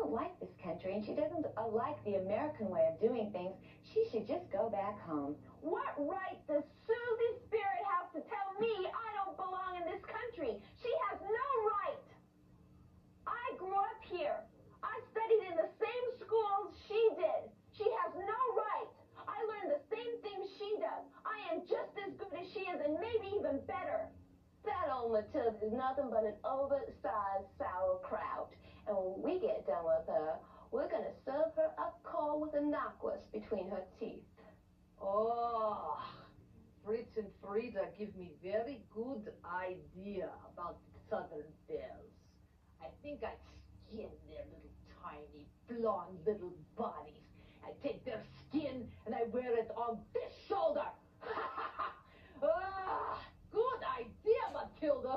don't like this country, and she doesn't like the American way of doing things. She should just go back home. What right does Susie Spirit have to tell me I don't belong in this country? She has no right. I grew up here. I studied in the same schools she did. She has no right. I learned the same things she does. I am just as good as she is, and maybe even better. That old Matilda is nothing but an oversized sauerkraut. And when we get done with her, we're going to serve her up cold with a knockwurst between her teeth. Oh, Fritz and Frida give me very good idea about the Southern Belles. I think I'd skin their little tiny, blonde little bodies. I take their skin and I wear it on this shoulder. Good idea, Matilda.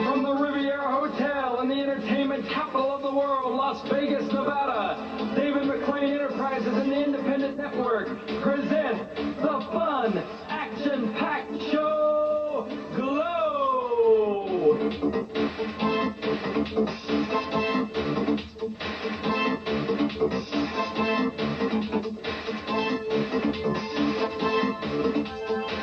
From the Riviera Hotel in the entertainment capital of the world, Las Vegas, Nevada, David McLean Enterprises and the Independent Network present the fun, action-packed show, G.L.O.W.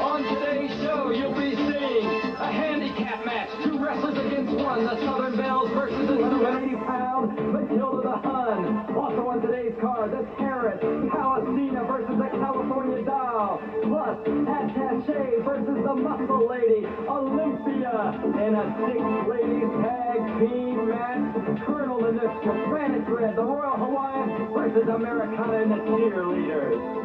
On today's show, you'll be seeing a handicap match, two wrestlers against one, the Southern Belles versus the 280-pound Matilda the Hun. Also on today's card, the Terrace, Palestina versus the California Doll, plus Attache versus the Muscle Lady, Olympia, and a six-ladies tag team match, Colonel Ninotchka, Spanish Red, the Royal Hawaiian versus Americana and the Cheerleaders.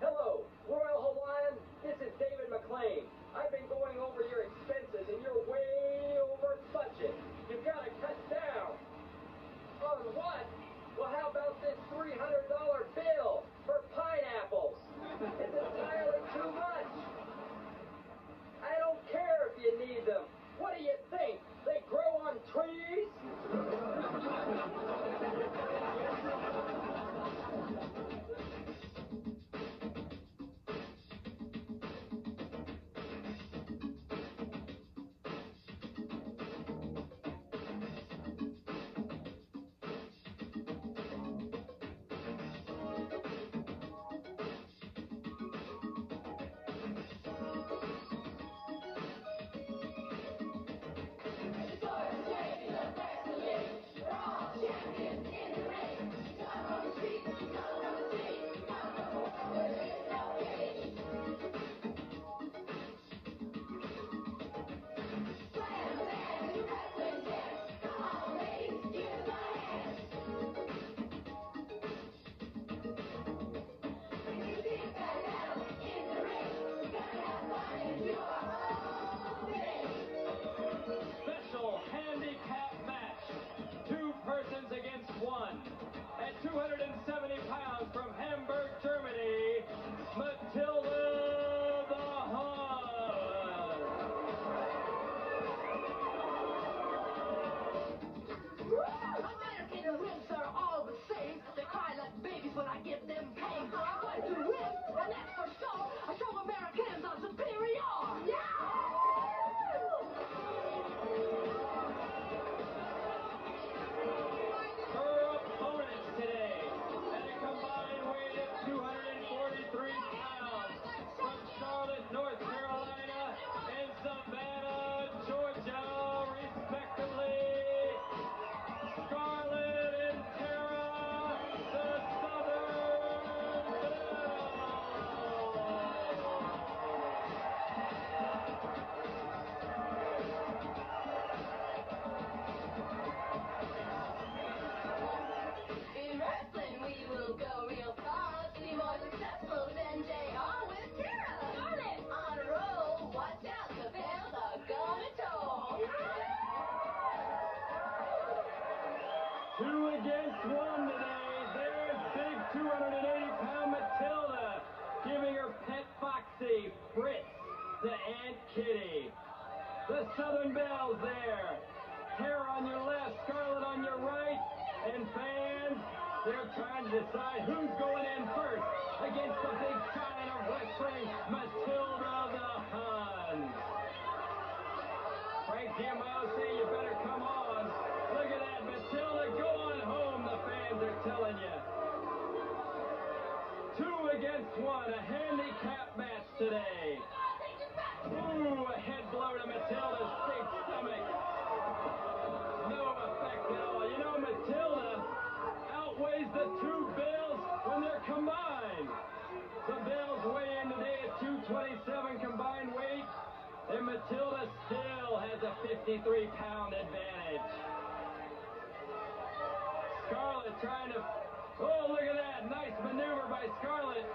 Hello, Royal Hawaiian, this is David McLean. I've been going over your expenses and you're way over budget. You've got to cut down. On what? Well, how about this $300 bill for pineapples? It's entirely too much. I don't care if you need them. What do you think? They grow on trees? Special handicap match. Two persons against one. At 270 pounds from Hamburg, Germany, Matilda the Hun. American ribs are all the same. They cry like babies when I give them pain. But to ribs, and that's for sure, I show Americans I'm superior. Her opponents today, at a combined weight of 243 pounds, from Charlotte, North Carolina, and Savannah, Georgia, respectively, Scarlett and Tara, the Southern In wrestling, we will go real far to be more successful than J.R. with Tara. Scarlett on a roll. Watch out, the Belles are gonna talk. Two against one today. There's big 280-pound Matilda, giving her pet foxy, Fritz, to Aunt Kitty. The Southern Belles there. Hair on your left. decide who's going in first against the big giant of wrestling, Matilda the Hun. Frank Giammo saying you better come on. Look at that, Matilda, go on home, the fans are telling you. 2 against 1, a handicap match today. Ooh, a head blow to Matilda's big stomach. No effect at all. You know, Matilda outweighs the 2 Bills when they're combined. The Bills weigh in today at 227 combined weight, and Matilda still has a 53-pound advantage. Scarlett trying to... Oh, look at that. Nice maneuver by Scarlett.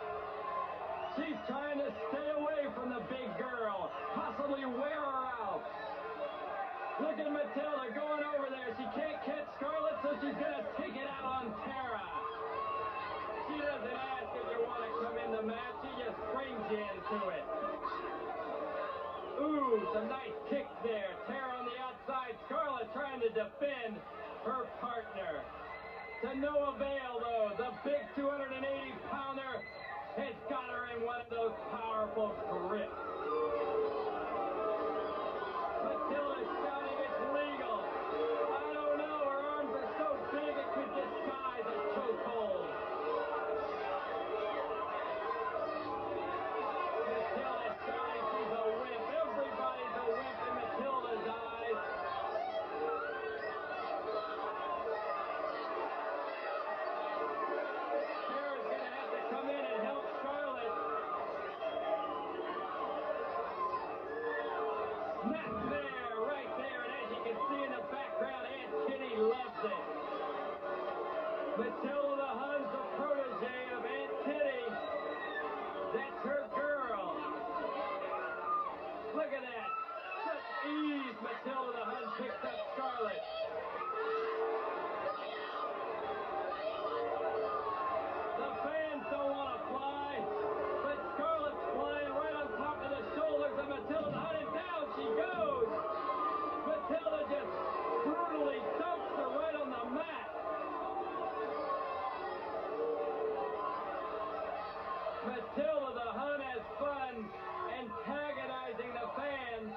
She's trying to stay away from the big girl, possibly wear her out. Look at Matilda going over there. She can't catch Scarlett, so she's going to take it out on Tara. She doesn't ask if you want to come in the match. She just brings you into it. Ooh, some nice kicks there. Tara on the outside. Scarlett trying to defend her partner. To no avail, though. The big 280-pounder has got her in one of those powerful grips. Matilda's shouting it's legal. I don't know. Her arms are so big it could disguise a chokehold. Matilda's shouting she's a wimp. Everybody's a wimp in Matilda's eyes. Tara's going to have to come in and help Scarlett. Snap there, right there, and as you can see in the background, Aunt Kitty loves it. Matilda the Hun's the protege of Aunt Kitty. That's her girl. Look at that. Such ease Matilda the Hun picks up Scarlett. The fans don't want to fly, but Scarlett's flying right on top of the shoulders of Matilda the Hun, and down she goes. Matilda just brutally dumps her right on the mat. Matilda the Hun has fun antagonizing the fans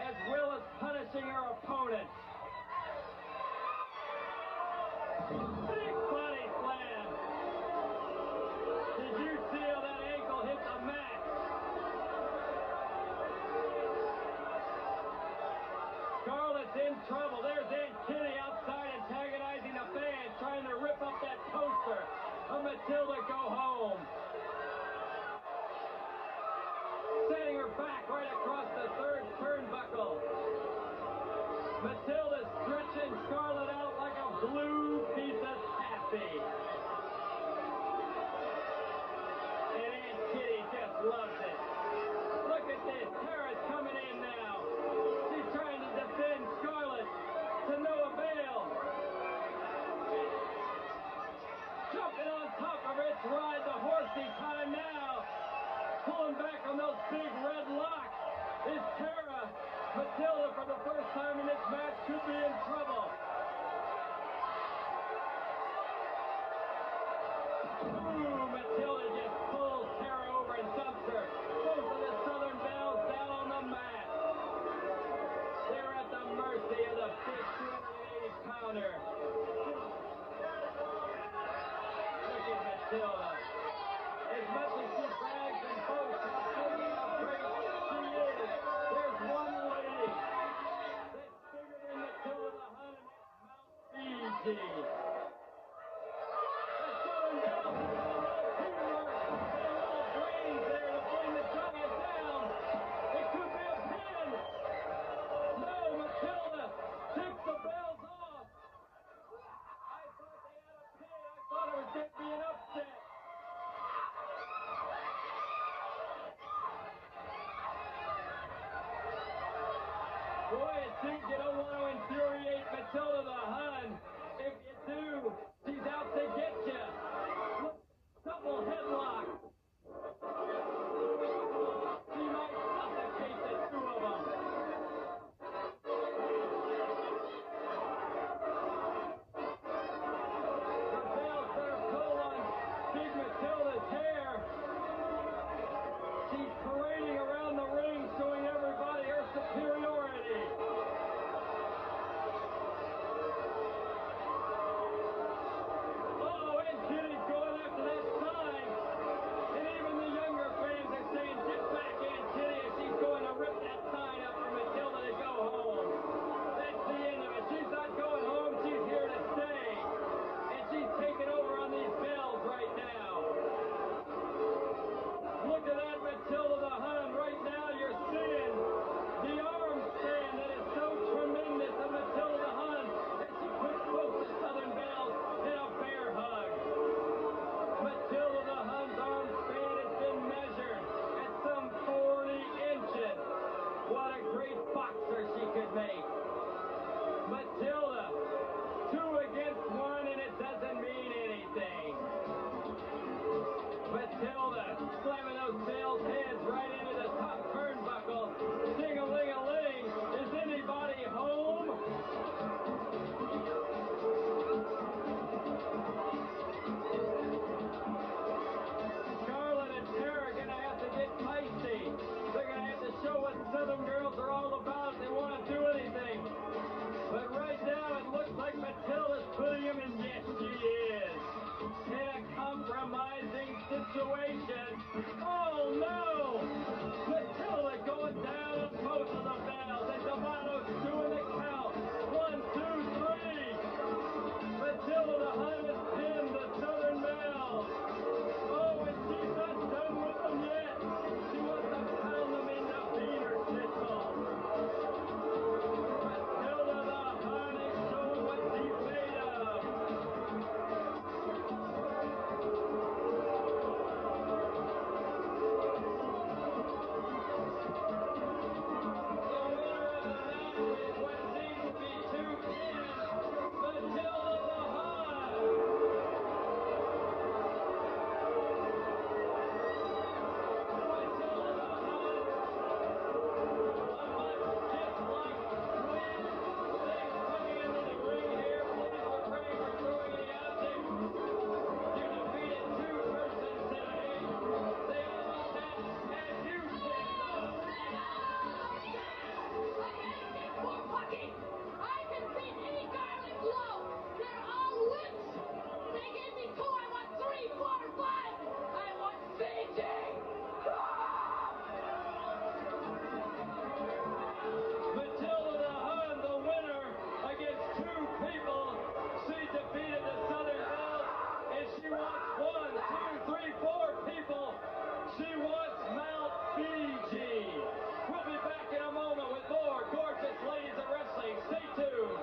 as well as punishing her opponents. Big body slam. Did you see how that ankle hit the mat? Scarlett's in trouble. There's Aunt Kitty outside antagonizing the fans, trying to rip up that poster of Matilda Go Home. Setting her back right across the third turnbuckle. Matilda stretching Scarlett out like a blue piece of taffy. And Aunt Kitty just loves it. Look at this. Tara's coming in now. She's trying to defend Scarlett to no avail. Jumping on top of her. It's ride the horsey time now. Pulling back on those big red locks is Tara. Matilda, for the first time in this match, could be in trouble. Ooh, Matilda just pulls Tara over and dumps her. Both of the Southern Bells down on the mat. They're at the mercy of the big 280-pounder. Look at Matilda. As much as she brags and boasts how big and how great she is, there's one lady that's bigger than Matilda the Hun, and it's Mount Fiji. The Southern Bells have got a little teamwork and a little brains there to bring the giant down. It could be a pin. No, Matilda takes the bells off. I thought they had a pin. I thought it was going to be an upset. Boy, it seems you don't want to infuriate Matilda the Hun. If you do, she's out to get you. Look, double headlock. She might suffocate the two of them. The Bells better pull on women, yes, she is. In a compromising situation. Oh, no! Matilda going down on both of the bells, and D'Amato's doing the count. 1, 2, 3. Matilda the Hun has pinned the Southern Belle. Oh, and she's not done with them yet. She wants to pound them into beater schnitzel. Matilda the Hun is showing what she's made of. The winner of the match with what seems to be 2 pins, Matilda the Hun. Matilda the Hun, a much hip-lock win. Things coming into the ring here. Please refrain from throwing any objects. You defeated 2 persons today. They almost had, as you said, though. I can beat any guy on the globe. They're all whips. They gave me 2. I want 3, 4, 5. I want CJ. Matilda the Hun, the winner against 2 people. She defeated the Southern Belle, and she wants 1, 2, 3, 4 people. She wants Mount Fiji. We'll be back in a moment with more gorgeous ladies of wrestling. Stay tuned.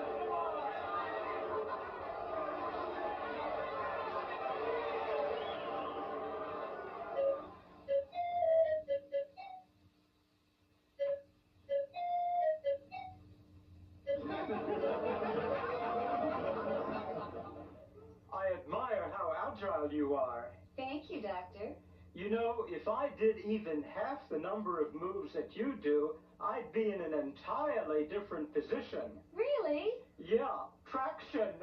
I admire how agile you are. Thank you, Doctor. You know, if I did even half the number of moves that you do, I'd be in an entirely different position. Really? Yeah, traction.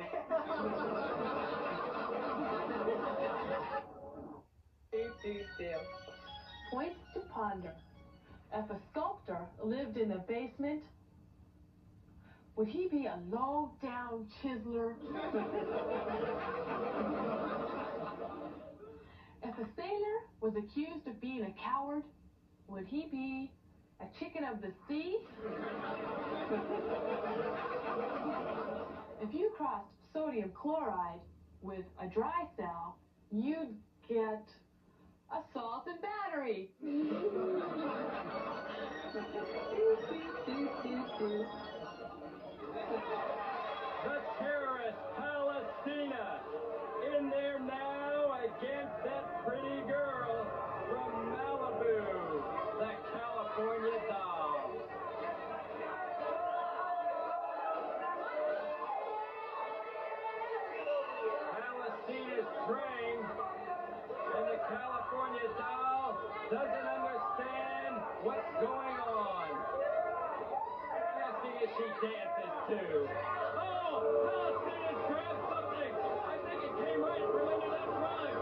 Points to ponder. If a sculptor lived in the basement, would he be a low-down chiseler? If a sailor was accused of being a coward, would he be a chicken of the sea? If you crossed sodium chloride with a dry cell, you'd get a salt and battery. The terrorist Palestina in there now against that pretty girl from Malibu, the California doll. Palestina's praying, and the California doll doesn't understand what's going on. Asking if she dances too. Oh, Palestina's grabbed something. I think it came right from under that rug.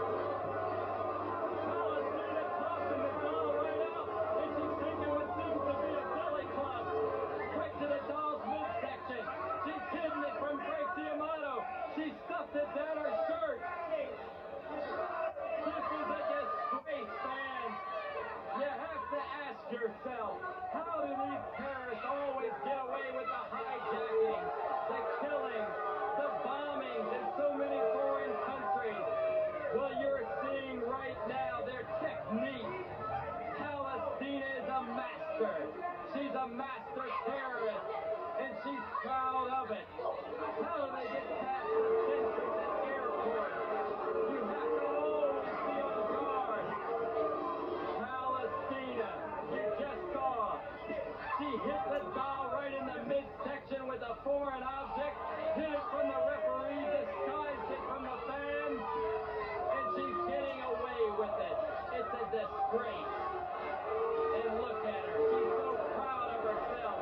Palestina tossing the doll right out, and she's taking what seems to be a billy club. Quick to the doll's midsection. She's hidden it from Frank D'Amato. She stuffed it down her shirt. This is a disgrace, fans. You have to ask yourself, how do these terrorists always get away with the hijacking, the killings, the bombings in so many foreign countries? Well, you're seeing right now their technique. Palestina is a master. She's a master terrorist, and she's proud of it. How do they get past the sentries at airports? You have to always be on guard. Palestina, you just saw. She hit the doll right in the midsection with a foreign object, hid it from the referee, disguised it from the fans, and she's getting away with it. It's a disgrace. And look at her. She's so proud of herself.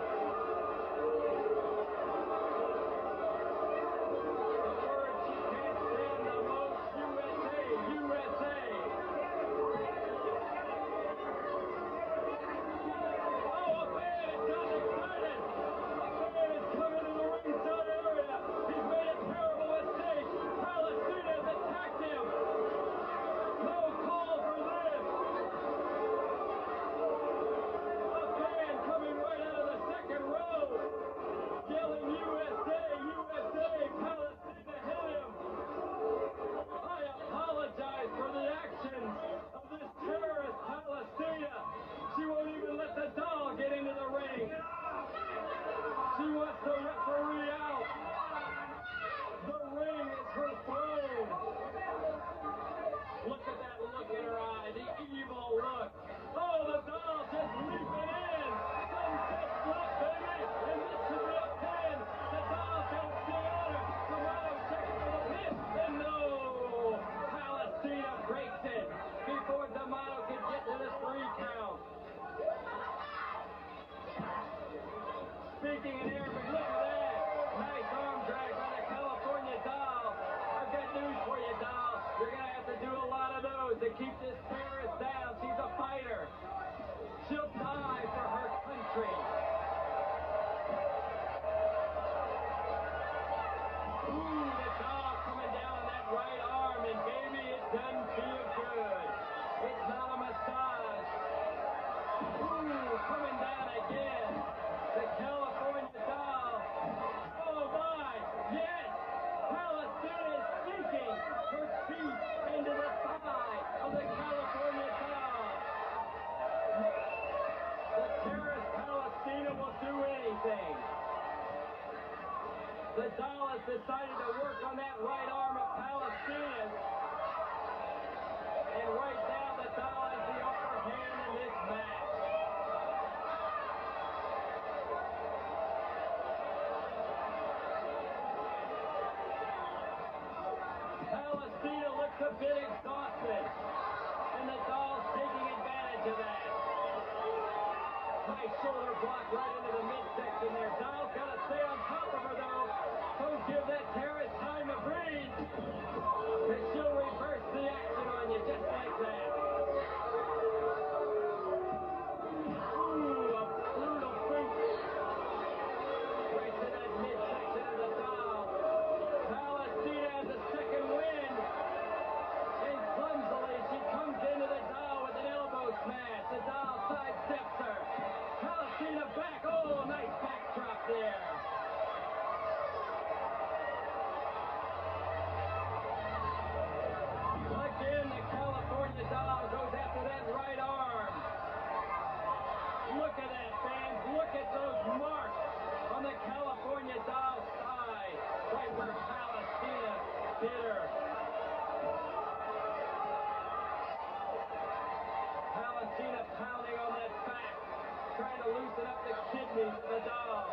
The word she can't stand the most, USA, USA. Oh, a fan has gotten excited. A fan is coming to the ringside The doll has decided to work on that right arm of Palestina. And right now, the doll has the upper hand in this match. Palestina looks a bit exhausted, and the doll's taking advantage of that. Nice shoulder block right into the midsection there. Doll's got to stay on top of her, though. Don't give that terrorist time to breathe, because she'll reverse the action on you just like that. Ooh, a brutal boot right to that midsection of the doll. Palestina has a second wind, and clumsily she comes into the doll with an elbow smash. The doll sidesteps her. Palestina back. Oh, nice backdrop there. Again, the California doll goes after that right arm. Look at that, fans. Look at those marks on the California doll's thigh, right where Palestina hit her. Palestina pounding on that back, trying to loosen up the kidneys of the doll.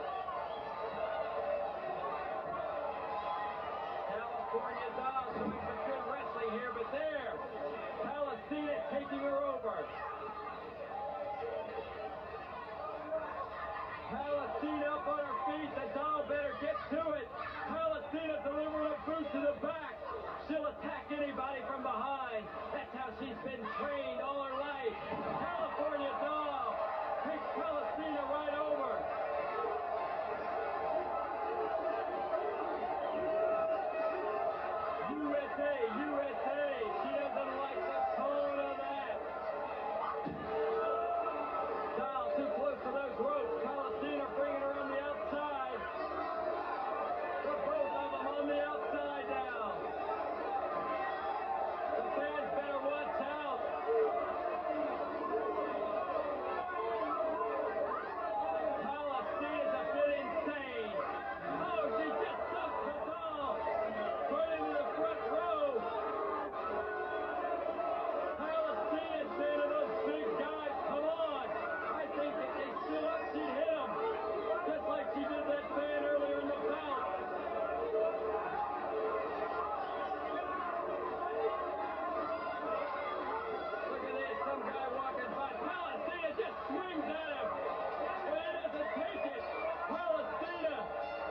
California doll showing some good wrestling here, but there, Palestina taking her over. Palestina up on her feet. The doll better get to it. Palestina delivering a boot to the back. She'll attack anybody from behind. That's how she's been trained all her life. California doll takes Palestina right over. USA, USA. She doesn't like the tone of that. Doll too close to those ropes. Palestina bringing her on the outside. The both of them on the outside now. The fans better watch out. Palestina's a bit insane. Oh, she just dumped the doll right into the front row. Palestina's saying to those big guys, come on. I think if they stood up, she'd hit them. Just like she did that fan earlier in the bout. Look at this, some guy walking by. Palestina just swings at him. And he doesn't take it. Palestina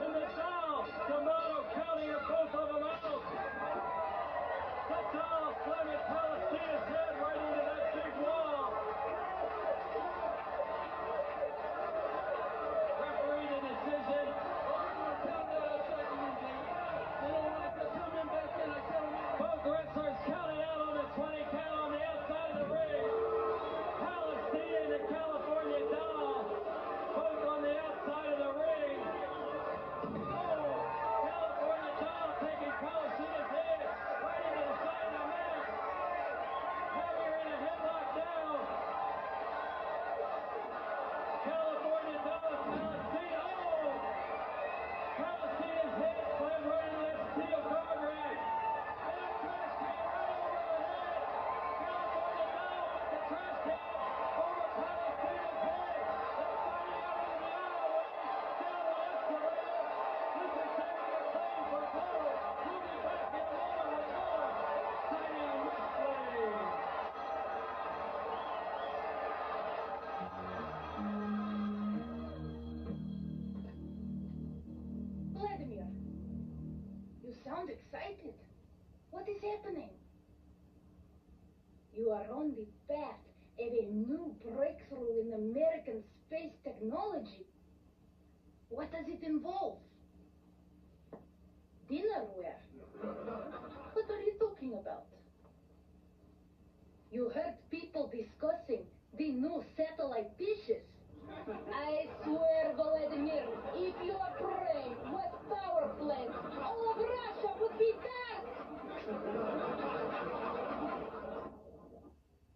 and the doll. D'Amato counting her, both of them out. The doll slamming Palestina's head right into that big wall. Referee the decision. Both wrestlers counted out on the 20 count on the outside of the ring. Palestina and the California doll, both on the outside of the ring. Oh, California doll taking Palestina's head right into the side of the mat. Having her in a headlock now. California doll, Palestina. Oh! Palestina's head slammed right into that steel guardrail. And a trash can right over her head. California doll with the trash can over Palestina's head. They're fighting out into the aisleway. Down the escalator. This is taking a claim for blow. We'll be back in a moment with more exciting wrestling. Vladimir, you sound excited. What is happening? You are on the path of a new breakthrough in American space technology. What does it involve? Dinnerware? What are you talking about? You heard people discussing the new satellite dishes. I swear, Vladimir, if your brain was power plant, all of Russia would be dark.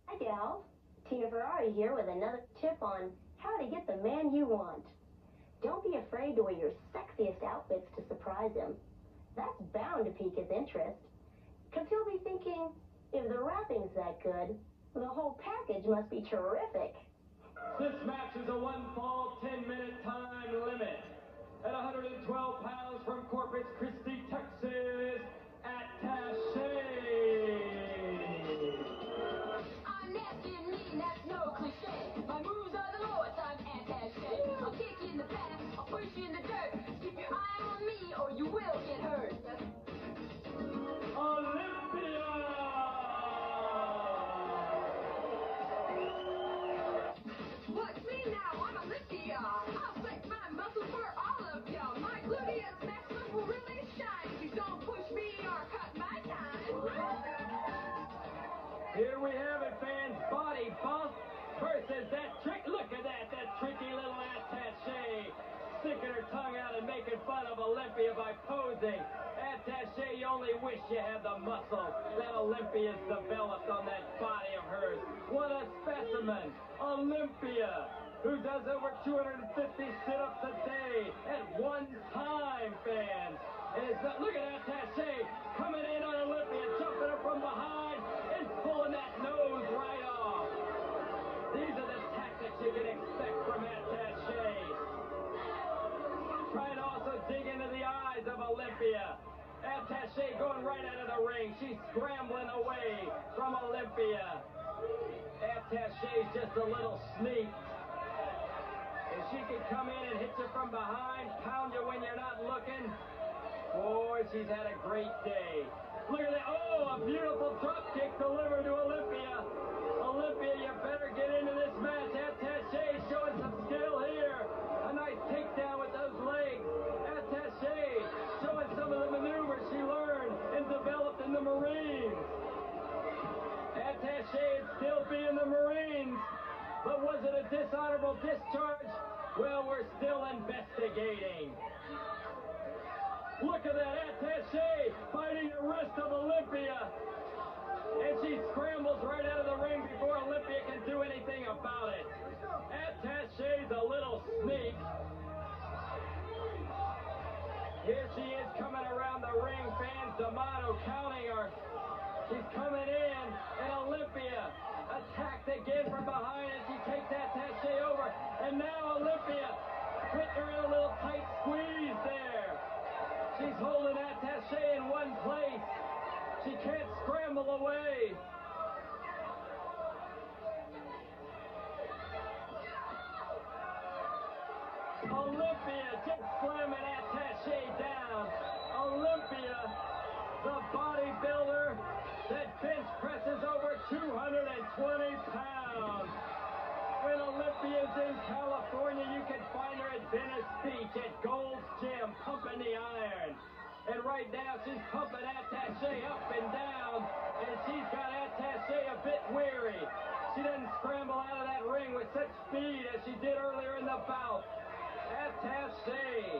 Hi, gals. Tina Ferrari here with another tip on how to get the man you want. Don't be afraid to wear your sexiest outfits to surprise surprise him. That's bound to pique his interest. Because he'll be thinking, if the wrapping's that good, the whole package must be terrific. This match is a one-fall, 10-minute time limit. At 112 pounds from Corpus Christi, Texas, Attache. I'm nasty and mean, that's no cliche. My moves are the lowest, I'm Attache. I'll kick you in the back, I'll push you in the dirt. Keep your eye on me or you will get hurt. Olympia! Watch me now, I'm Olympia. I'll flex my muscles for all of y'all. My gluteus maximus will really shine if you don't push me or cut my time. Here we have it, fans. Body bump versus that trick. Look at that tricky little Attache. Sticking her tongue out and making fun of Olympia by posing. Attache, you only wish you had the muscle that Olympia's developed on that body of hers. What a specimen. Olympia, who does over 250 sit-ups a day at one time, fans. And it's not, look at Attache coming in on Olympia, jumping her from behind and pulling that nose right off. These are the tactics you can expect from Attache. Trying to also dig into the eyes of Olympia. Attache going right out of the ring. She's scrambling away from Olympia. Attache's just a little sneak. If she can come in and hit you from behind, pound you when you're not looking, boy, she's had a great day. Look at that. Oh, a beautiful drop kick delivered to Olympia. Olympia, you better get into this match. Attache showing some skill here. A nice takedown with those legs. Attache showing some of the maneuvers she learned and developed in the Marines. Attache would still be in the Marines, but was it a dishonorable discharge? Well, we're still investigating. Look at that, Attache fighting the wrist of Olympia. And she scrambles right out of the ring before Olympia can do anything about it. Attache's a little sneak. Here she is coming around the ring, fans. D'Amato counting her. She's coming in, and Olympia attacked again from behind, and she takes Attache over. And now Olympia put her in a little tight squeeze there. She's holding Attache in one place. She can't scramble away. Olympia just slamming Attache down. Olympia, the bodybuilder that bench presses over 220 pounds. When Olympia's in California, you can find her at Venice Beach at Gold's Gym, pumping the iron. And right now, she's pumping Attache up and down, and she's got Attache a bit weary. She doesn't scramble out of that ring with such speed as she did earlier in the bout. Attache,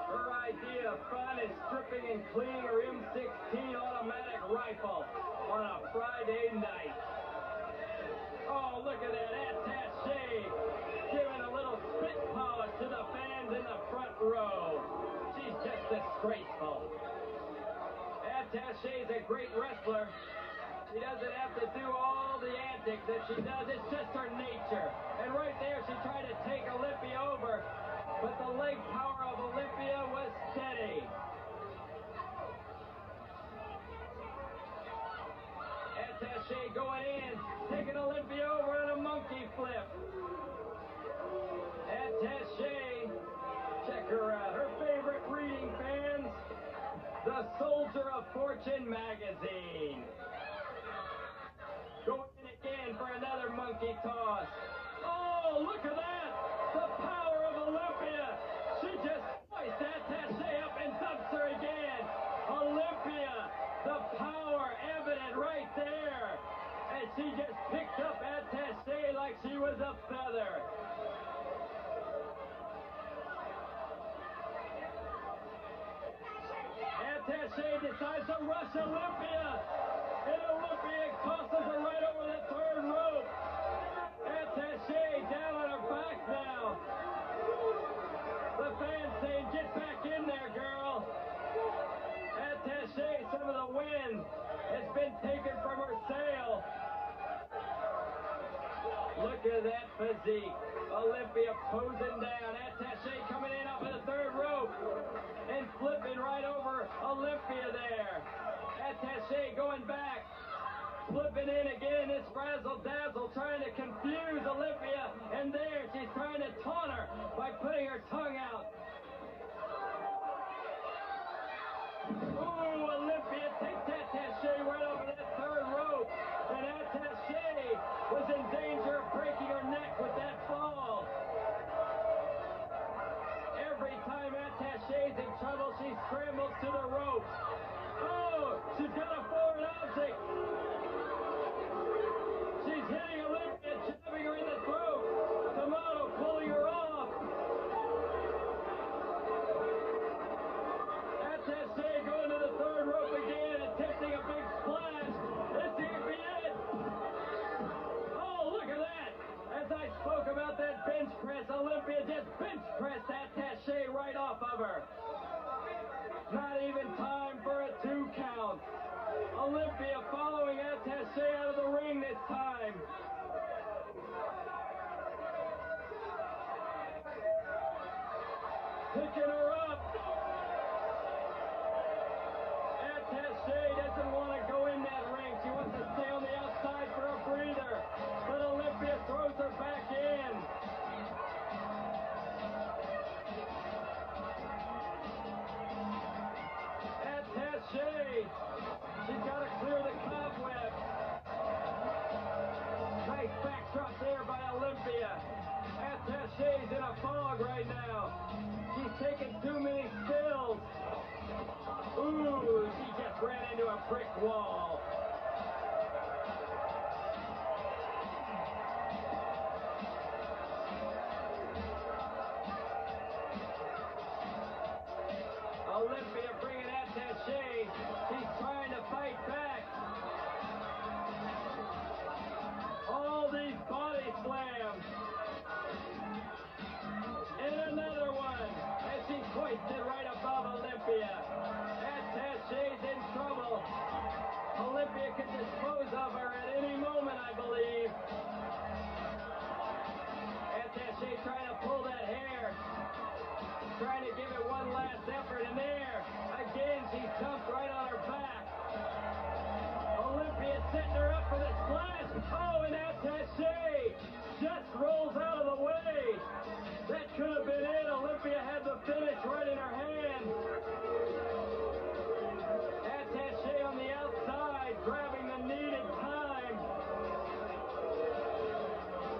her idea of fun is stripping and cleaning her M16 automatic rifle on a Friday night. Oh, look at that, Attache giving a little spit polish to the fans in the front row. She's just disgraceful. Attache's a great wrestler. She doesn't have to do all the antics that she does. It's just her nature. And right there, she tried to take Olympia over, but the leg power of Olympia was steady. Attache going in, taking Olympia over on a monkey flip. Attache, check her out. Her favorite reading, fans, The Soldier of Fortune magazine. Going in again for another monkey toss. Oh, look at that! The power of Olympia! She just hoists Attache up and dumps her again. Olympia, the power evident right there. And she just picked up Attache like she was a feather. Attache decides to rush Olympia. And Olympia tosses her right over the third rope. Attache down on her back now. The fans saying, get back in there, girl. physique. Olympia posing down. Attache coming in off of the third rope and flipping right over Olympia there. Attache going back. Flipping in again, this razzle-dazzle trying to confuse Olympia, and there she's trying to taunt her by putting her tongue out. Ooh, Olympia takes Attache right over that third rope, and Attache was in danger of breaking her neck with that fall. Every time Attache's in trouble, she scrambles to the rope. Oh, she's got a forward object. She's hitting Olympia, jabbing her in the throat. Tomato pulling her off. Attache going to the third rope again, attempting a big splash. This can't be it. Oh, look at that. As I spoke about that bench press, Olympia just bench pressed Attache right off of her. Not even time for a 2 count. Olympia following Attache out of the ring this time. Picking her up. Attache doesn't want to go in that ring. She wants to stay on the outside for a breather. But Olympia throws her back in. Attache. She's got to clear the cobweb. Nice backdrop there by Olympia. Attache's in a fog right now. She's taking too many spills. Ooh, she just ran into a brick wall. Olympia bringing Attache. She's trying to fight back. All these body slams. And another one. And she's hoisted right above Olympia. Attache's in trouble. Olympia could dispose of her at any moment, I believe. Attache trying to pull that hair. Trying to give it one last effort, and there, again, she's dumped right on her back. Olympia setting her up for the splash. Oh, and Attache just rolls out of the way. That could have been it. Olympia had the finish right in her hand. Attache on the outside, grabbing the needed time.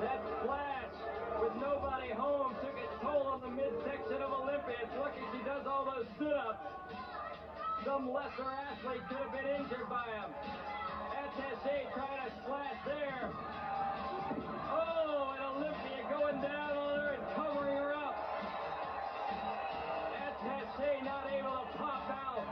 That splash with nobody home took its toll on the midsection of Olympia. It's lucky she does all those sit-ups. Some lesser athlete could have been injured by him. Attache trying to splash there. Oh, and Olympia going down on her and covering her up. Attache not able to pop out.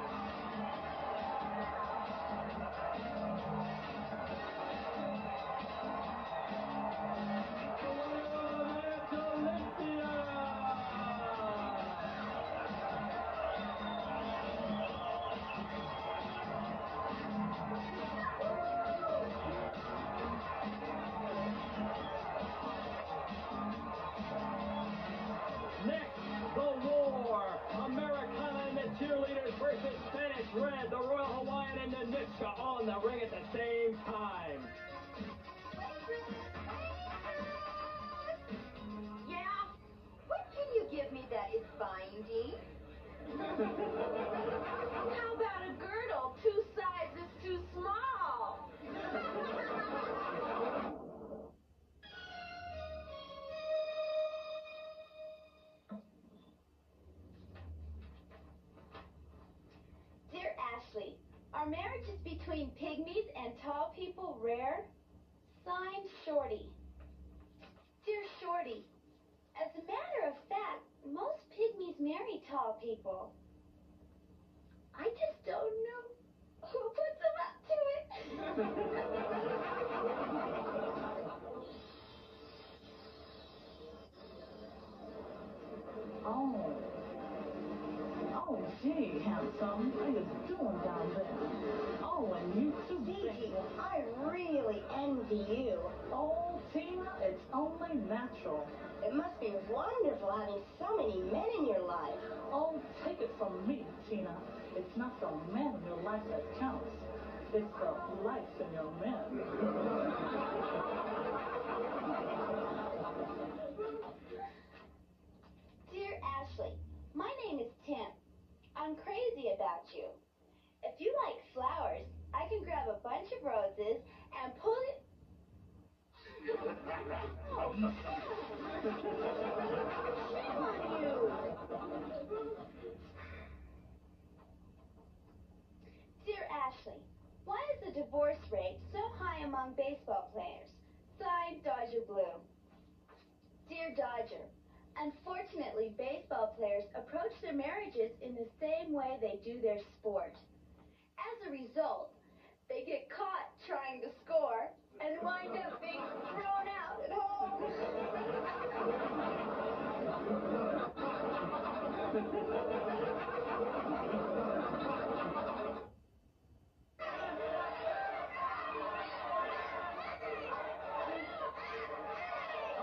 Next, the war. Americana and the Cheerleaders versus Spanish Red, the Royal Hawaiian and Ninotchka on the ring at the same time. Yeah? What can you give me that is binding? How about a girdle 2 sizes too small? Dear Ashley, are marriages between pygmies and tall people rare? Signed, Shorty. Dear Shorty, as a matter of fact, most pygmies marry tall people. I just don't know who puts them up to it. Oh, gee, some. How you doing down there? Oh, and you too, Gigi, I really envy you. Oh, Tina, it's only natural. It must be wonderful having so many men in your life. Oh, take it from me, Tina. It's not the men in your life that counts. It's the life in your men. Dear Ashley, my name is Tim. I'm crazy about you. If you like flowers, I can grab a bunch of roses and pull it. Oh, shame on you. Dear Ashley, why is the divorce rate so high among baseball players? Signed, Dodger Blue. Dear Dodger, unfortunately, baseball players approach their marriages in the same way they do their sport. As a result, they get caught trying to score and wind up being thrown out at home.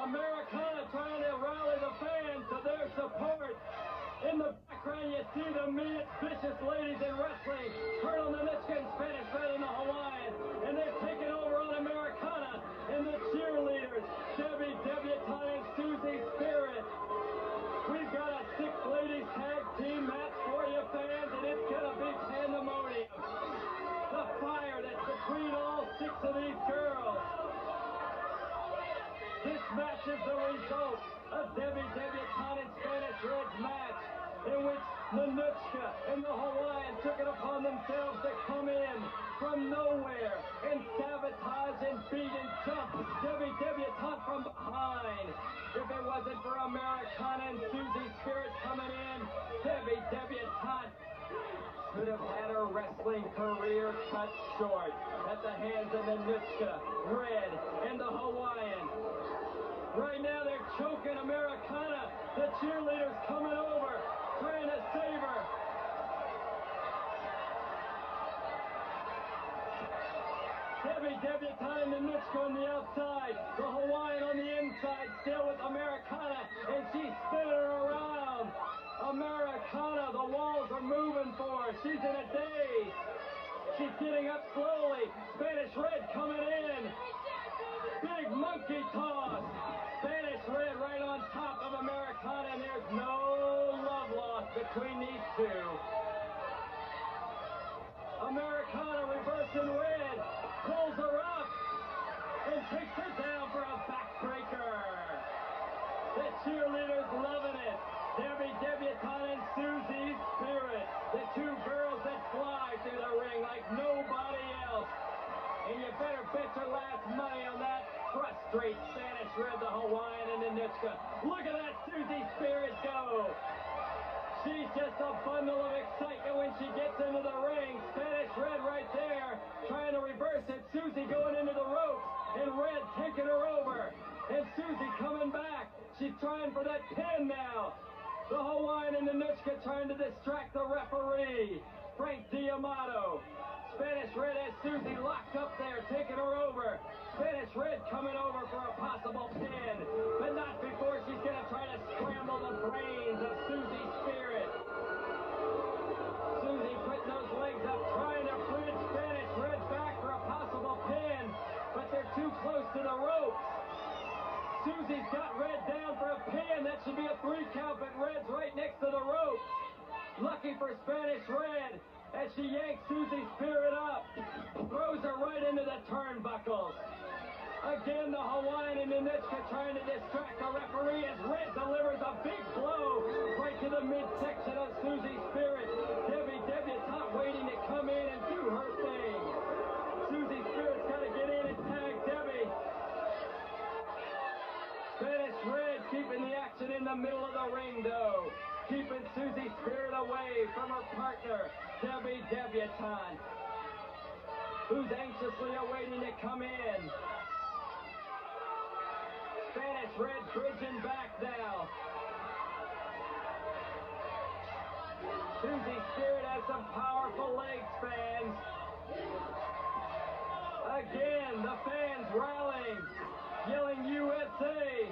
Americana trying to rally the fans to their support. In the background, you see the meanest, vicious ladies in wrestling. Colonel Ninotchka in Spanish Red in the Hawaiian. And they're taking over on Americana in the Cheerleaders. Debbie Debutante and Susie Spirit. We've got a 6-ladies tag team match for you fans, and it's going to be pandemonium. The fire that's between all 6 of these girls. This match is the result of Debbie Debutante and Spanish Red's match, in which Ninotchka and the Hawaiian took it upon themselves to come in from nowhere and sabotage and beat and jump Debbie Debutante from behind. If it wasn't for Americana and Susie Spirit coming in, Debbie Debutante could have had her wrestling career cut short at the hands of Ninotchka, Red, and the Hawaiian. Right now they're choking Americana. The Cheerleaders coming over, trying to save her. Debbie Debutante and Ninotchka on the outside. The Hawaiian on the inside, still with Americana, and she's spinning her around. Americana, the walls are moving for her. She's in a daze. She's getting up slowly. Spanish Red coming in. Big monkey toss. Spanish Red right on top of Americana, and there's no love lost between these two. Americana reversing Red, pulls her up, and takes her down for a backbreaker. The Cheerleaders loving it. Debbie Debutante and Susie Spirit, the 2 girls that fly through the ring like nobody else. And you better bet your last money on that. Frustrate Spanish Red, the Hawaiian, and Ninotchka. Look at that Susie Spirit go. She's just a bundle of excitement when she gets into the ring. Spanish Red right there, trying to reverse it. Susie going into the ropes, and Red taking her over. And Susie coming back. She's trying for that pin now. The Hawaiian and Ninotchka trying to distract the referee, Frank D'Amato. Spanish Red has Susie locked up there, taking her over. Spanish Red coming over for a possible pin, but not before she's going to try to scramble the brains of Susie Spirit. Susie putting those legs up, trying to bridge Spanish Red back for a possible pin, but they're too close to the ropes. Susie's got Red down for a pin. That should be a 3 count, but Red's right next to the ropes. Lucky for Spanish Red, as she yanks Susie Spirit up, throws her right into the turnbuckles. Again, the Hawaiian and Ninotchka trying to distract the referee as Red delivers a big blow right to the midsection of Susie Spirit. Debbie Debutante waiting to come in and do her thing. Susie Spirit's got to get in and tag Debbie. Spanish Red keeping the action in the middle of the ring, though. Keeping Susie Spirit away from her partner, Debbie Debutante, who's anxiously awaiting to come in. Spanish Red bridging back now. Susie Spirit has with some powerful legs, fans. Again, the fans rallying, yelling USA.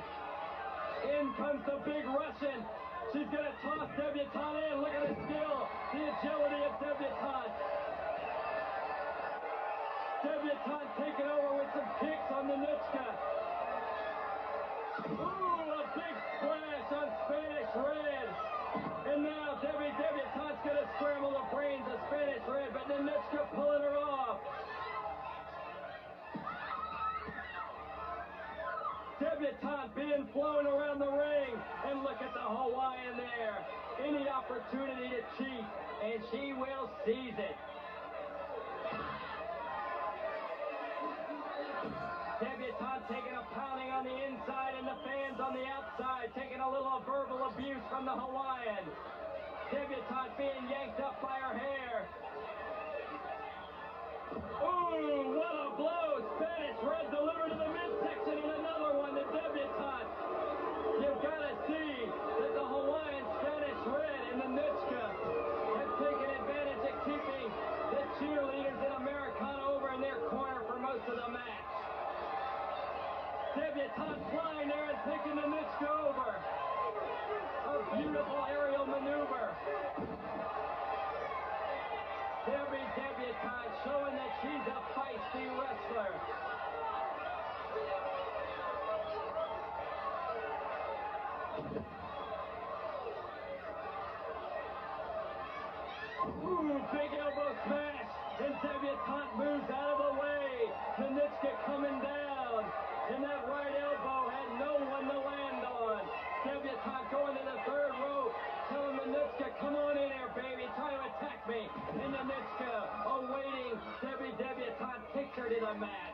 In comes the big Russian. She's going to toss Debutante in. Look at the skill, the agility of Debutante. Debutante taking over with some kicks on the Ninotchka. Ooh, a big splash on Spanish Red. And now Debutante's going to scramble the brains of Spanish Red, but Ninotchka pulling her off. Debutante being flown around the ring, and look at the Hawaiian there. Any opportunity to cheat, and she will seize it. Debutante taking a pounding on the inside, and the fans on the outside taking a little verbal abuse from the Hawaiian. Debutante being yanked up by her hair. Ooh, what a blow! Spanish Red delivered to the midsection, and another one to Debutante. You've got to see that the Hawaiian, Spanish Red, and the Ninotchka have taken advantage of keeping the cheerleaders in Americana over in their corner for most of the match. Debutante flying there and taking the Ninotchka over. A beautiful aerial maneuver. Debutante showing that she's a feisty wrestler. Ooh, big elbow smash, and Debutante moves out of the way. Ninotchka coming down, and that right elbow had no one to land on. Debutante going to the third rope, telling Ninotchka, come on in here, baby, try to attack me. And Ninotchka, awaiting Debutante, takes her to the mat.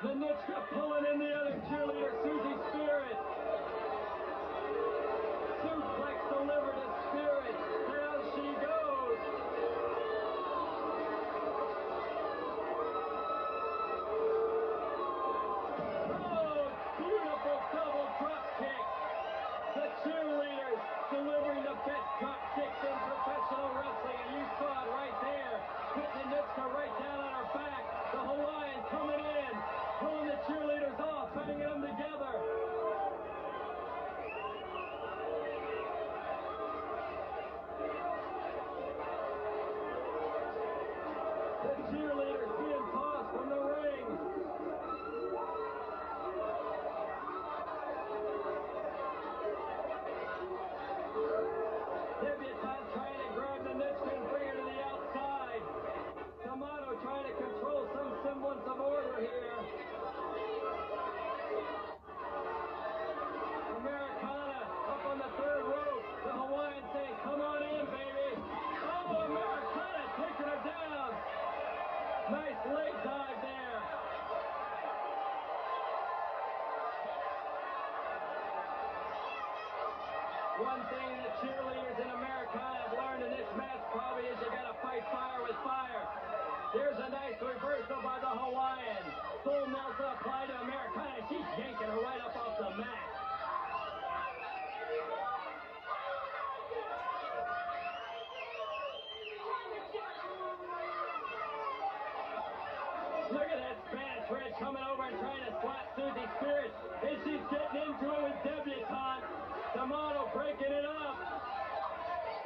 Ninotchka pulling in the other cheerleader, Susie Spirit. Suplex delivered to Spirit. Down she goes. Oh, beautiful double drop kick. The cheerleaders delivering the best drop kicks in professional wrestling, and you saw it right there. Putting Ninotchka right down on her back. The Hawaiian coming in, pulling the cheerleaders off, banging them together. The cheerleaders being tossed from the ring. Debutante trying to grab the Ninotchka and bring her to the outside. D'Amato trying to control some semblance of order here. Americana up on the third rope. The Hawaiian saying, come on in, baby. Oh, Americana taking her down. Nice leg dive there. One thing the cheerleaders in Americana have learned in this match probably is you gotta fight fire with fire. There's a nice reversal by the Hawaiian. Full Nelson applied to Americana. She's yanking her right up off the mat. Look at that Spanish Red coming over and trying to slap Susie Spirit. And she's getting into it with Debutante. D'Amato breaking it up.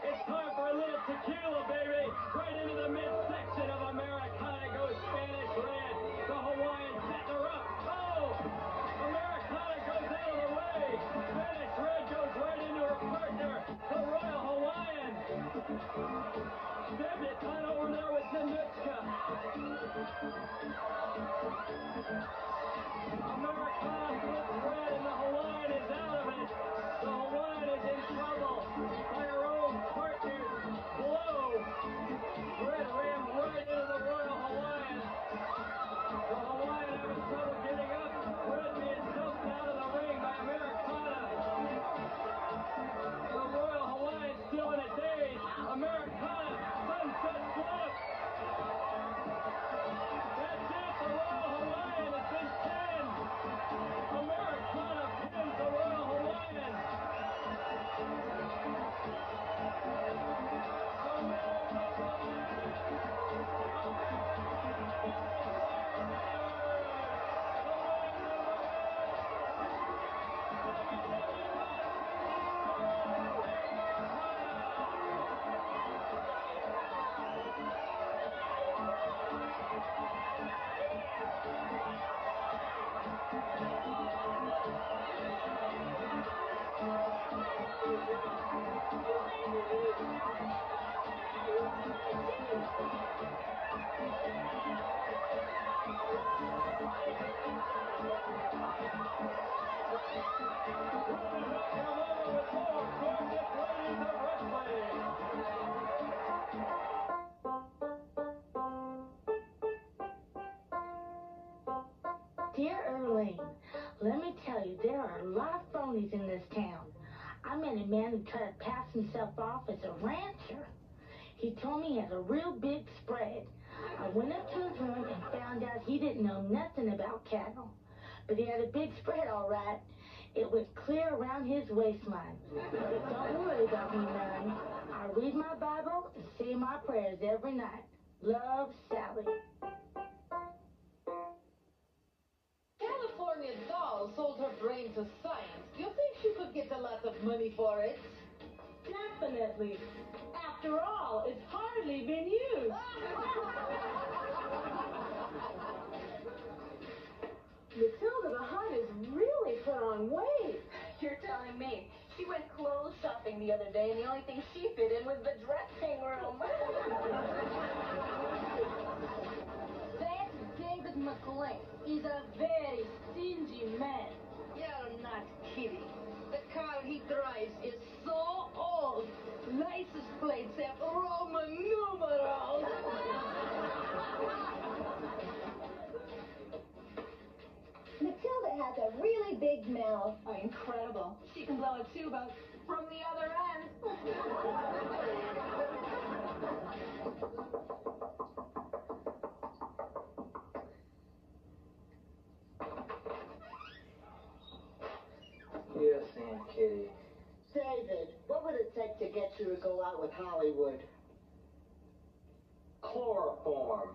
It's time for a little tequila, baby. Right into the midsection of Americana goes Spanish Red. The Hawaiian setting her up. Oh! Americana goes out of the way. Spanish Red goes right into her partner, the Royal Hawaiian. Debutante over there with Ninotchka. Americana flips red and the Hawaiian is out of it. The Hawaiian is in trouble. Dear Earlene, let me tell you, there are a lot of phonies in this town. I met a man who tried to pass himself off as a rancher. He told me he had a real big spread. I went up to his room and found out he didn't know nothing about cattle. But he had a big spread, all right. It went clear around his waistline. But don't worry about me none. I read my Bible and say my prayers every night. Love, Sally. California doll sold her brain to science. You think she could get a lot of money for it? Definitely. After all, it's hardly been used. Matilda the Hun is really put on weight. You're telling me. She went clothes shopping the other day, and the only thing she fit in was the dressing room. That David McLean is a very stingy man. You're not kidding. The car he drives is so old. License plates have Roman numerals. Matilda has a really big mouth. Oh, incredible. She can blow a tube out from the other end. Yes, Aunt Kitty. David, what would it take to get you to go out with Hollywood? Chloroform.